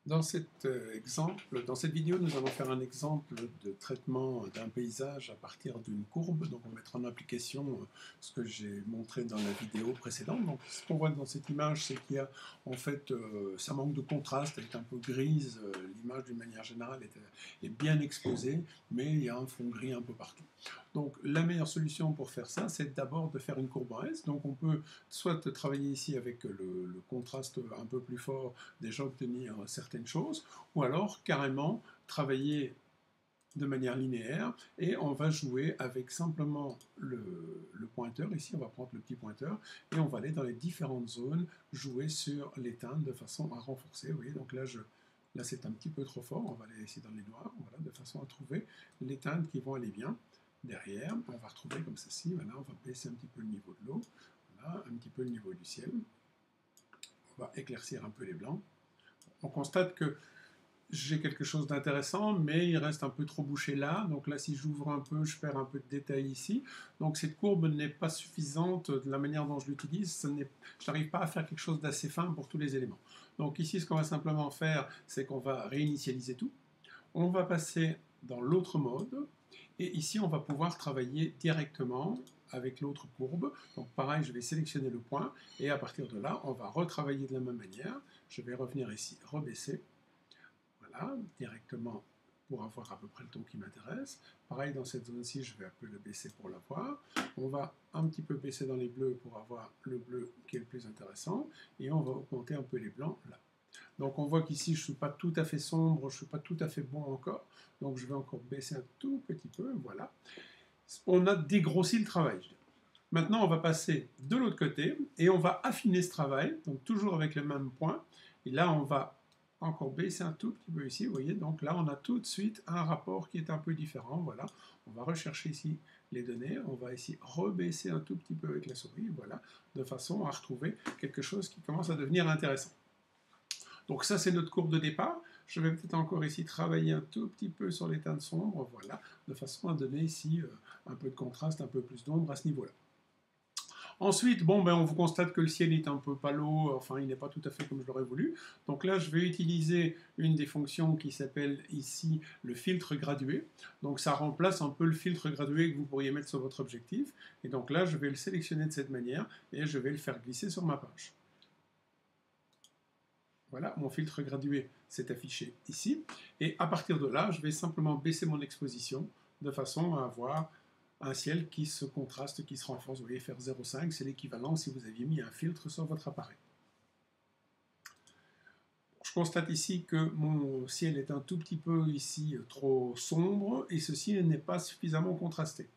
Dans cette vidéo, nous allons faire un exemple de traitement d'un paysage à partir d'une courbe. Donc, on va mettre en application ce que j'ai montré dans la vidéo précédente. Donc, ce qu'on voit dans cette image, c'est qu'il y a, en fait, ça manque de contraste, elle est un peu grise. L'image, d'une manière générale, est bien exposée, mais il y a un fond gris un peu partout. Donc, la meilleure solution pour faire ça, c'est d'abord de faire une courbe en S. Donc, on peut soit travailler ici avec le contraste un peu plus fort, déjà obtenir certaines choses, ou alors carrément travailler de manière linéaire, et on va jouer avec simplement le pointeur. Ici, on va prendre le petit pointeur, et on va aller dans les différentes zones, jouer sur les teintes de façon à renforcer. Vous voyez, donc là, là c'est un petit peu trop fort, on va aller ici dans les noirs, voilà, de façon à trouver les teintes qui vont aller bien. Derrière, on va retrouver comme ceci, voilà, on va baisser un petit peu le niveau de l'eau, voilà, un petit peu le niveau du ciel. On va éclaircir un peu les blancs. On constate que j'ai quelque chose d'intéressant, mais il reste un peu trop bouché là. Donc là, si j'ouvre un peu, je perds un peu de détail ici. Donc cette courbe n'est pas suffisante de la manière dont je l'utilise. Je n'arrive pas à faire quelque chose d'assez fin pour tous les éléments. Donc ici, ce qu'on va simplement faire, c'est qu'on va réinitialiser tout. On va passer dans l'autre mode. Et ici, on va pouvoir travailler directement avec l'autre courbe. Donc pareil, je vais sélectionner le point. Et à partir de là, on va retravailler de la même manière. Je vais revenir ici, rebaisser. Voilà, directement pour avoir à peu près le ton qui m'intéresse. Pareil, dans cette zone-ci, je vais un peu le baisser pour l'avoir. On va un petit peu baisser dans les bleus pour avoir le bleu qui est le plus intéressant. Et on va augmenter un peu les blancs là. Donc on voit qu'ici, je ne suis pas tout à fait sombre, je ne suis pas tout à fait bon encore. Donc je vais encore baisser un tout petit peu, voilà. On a dégrossi le travail. Maintenant, on va passer de l'autre côté et on va affiner ce travail, donc toujours avec le même point. Et là, on va encore baisser un tout petit peu ici, vous voyez. Donc là, on a tout de suite un rapport qui est un peu différent, voilà. On va rechercher ici les données, on va ici rebaisser un tout petit peu avec la souris, voilà, de façon à retrouver quelque chose qui commence à devenir intéressant. Donc ça, c'est notre courbe de départ. Je vais peut-être encore ici travailler un tout petit peu sur les teintes sombres, voilà, de façon à donner ici un peu de contraste, un peu plus d'ombre à ce niveau-là. Ensuite, bon, on vous constate que le ciel est un peu palo, enfin il n'est pas tout à fait comme je l'aurais voulu. Donc là, je vais utiliser une des fonctions qui s'appelle ici le filtre gradué. Donc ça remplace un peu le filtre gradué que vous pourriez mettre sur votre objectif. Et donc là, je vais le sélectionner de cette manière et je vais le faire glisser sur ma page. Voilà, mon filtre gradué s'est affiché ici. Et à partir de là, je vais simplement baisser mon exposition de façon à avoir un ciel qui se contraste, qui se renforce. Vous voyez, faire 0,5, c'est l'équivalent si vous aviez mis un filtre sur votre appareil. Je constate ici que mon ciel est un tout petit peu ici trop sombre et ceci n'est pas suffisamment contrasté.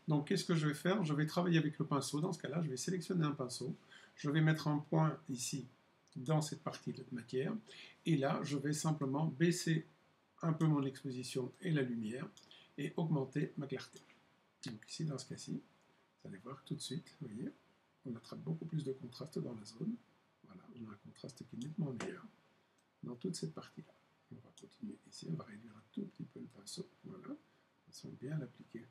Donc qu'est-ce que je vais faire? Je vais travailler avec le pinceau. Dans ce cas-là, je vais sélectionner un pinceau. Je vais mettre un point ici dans cette partie de matière. Et là, je vais simplement baisser un peu mon exposition et la lumière et augmenter ma clarté. Donc ici, dans ce cas-ci, vous allez voir tout de suite, vous voyez, on attrape beaucoup plus de contraste dans la zone. Voilà, on a un contraste qui est nettement meilleur dans toute cette partie-là. On va continuer ici, on va réduire un tout petit peu le pinceau, voilà, de façon bien l'appliquer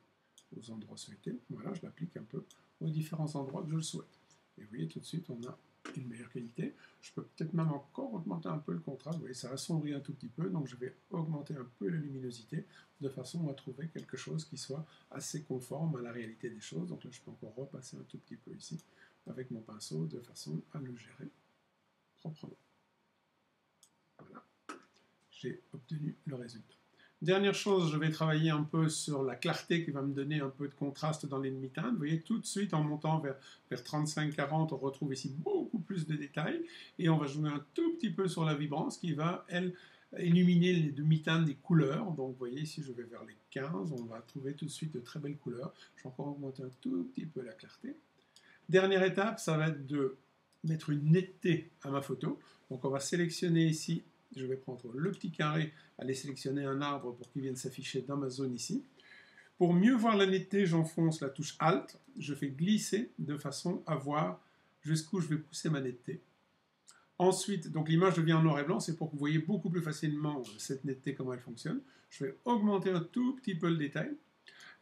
aux endroits souhaités. Voilà, je l'applique un peu aux différents endroits que je le souhaite. Et vous voyez, tout de suite, on a une meilleure qualité. Je peux peut-être même encore augmenter un peu le contraste. Vous voyez, ça assombrit un tout petit peu, donc je vais augmenter un peu la luminosité de façon à trouver quelque chose qui soit assez conforme à la réalité des choses. Donc là, je peux encore repasser un tout petit peu ici avec mon pinceau de façon à le gérer proprement. Voilà, j'ai obtenu le résultat. Dernière chose, je vais travailler un peu sur la clarté qui va me donner un peu de contraste dans les demi-teintes. Vous voyez, tout de suite, en montant vers 35-40, on retrouve ici beaucoup plus de détails. Et on va jouer un tout petit peu sur la vibrance qui va, elle, illuminer les demi-teintes des couleurs. Donc, vous voyez, ici, je vais vers les 15. On va trouver tout de suite de très belles couleurs. Je vais encore augmenter un tout petit peu la clarté. Dernière étape, ça va être de mettre une netteté à ma photo. Donc, on va sélectionner ici. Je vais prendre le petit carré, aller sélectionner un arbre pour qu'il vienne s'afficher dans ma zone ici. Pour mieux voir la netteté, j'enfonce la touche Alt, je fais glisser de façon à voir jusqu'où je vais pousser ma netteté. Ensuite, donc l'image devient en noir et blanc, c'est pour que vous voyez beaucoup plus facilement cette netteté, comment elle fonctionne. Je vais augmenter un tout petit peu le détail.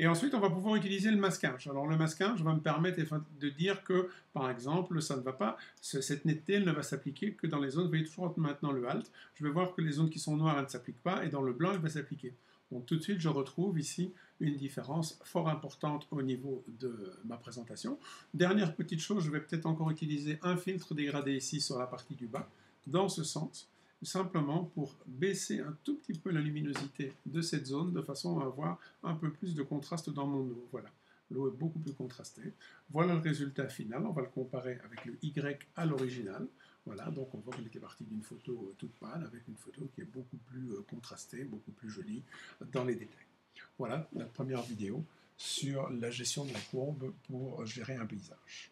Et ensuite, on va pouvoir utiliser le masquage. Alors le masquage va me permettre de dire que, par exemple, ça ne va pas, cette netteté elle ne va s'appliquer que dans les zones, vous voyez toujours maintenant le alt, je vais voir que les zones qui sont noires, elles ne s'appliquent pas, et dans le blanc, elle va s'appliquer. Donc tout de suite, je retrouve ici une différence fort importante au niveau de ma présentation. Dernière petite chose, je vais peut-être encore utiliser un filtre dégradé ici sur la partie du bas, dans ce sens, simplement pour baisser un tout petit peu la luminosité de cette zone, de façon à avoir un peu plus de contraste dans mon eau. Voilà, l'eau est beaucoup plus contrastée. Voilà le résultat final, on va le comparer avec le Y à l'original. Voilà, donc on voit qu'il était parti d'une photo toute pâle, avec une photo qui est beaucoup plus contrastée, beaucoup plus jolie dans les détails. Voilà la première vidéo sur la gestion de la courbe pour gérer un paysage.